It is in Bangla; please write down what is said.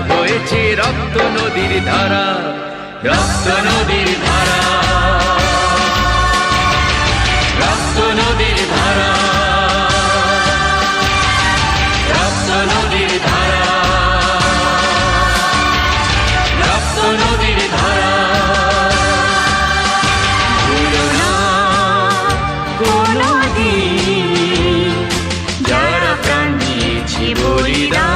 বয়েছে রক্ত নদীর ধারা, রক্ত নদীর ধারা, রক্ত নদীর ধারা, রক্ত নদীর ধারা, রক্ত নদীর ধারা। ভুলো না কোনোদিন যারা প্রাণ দিয়েছে বলিদান।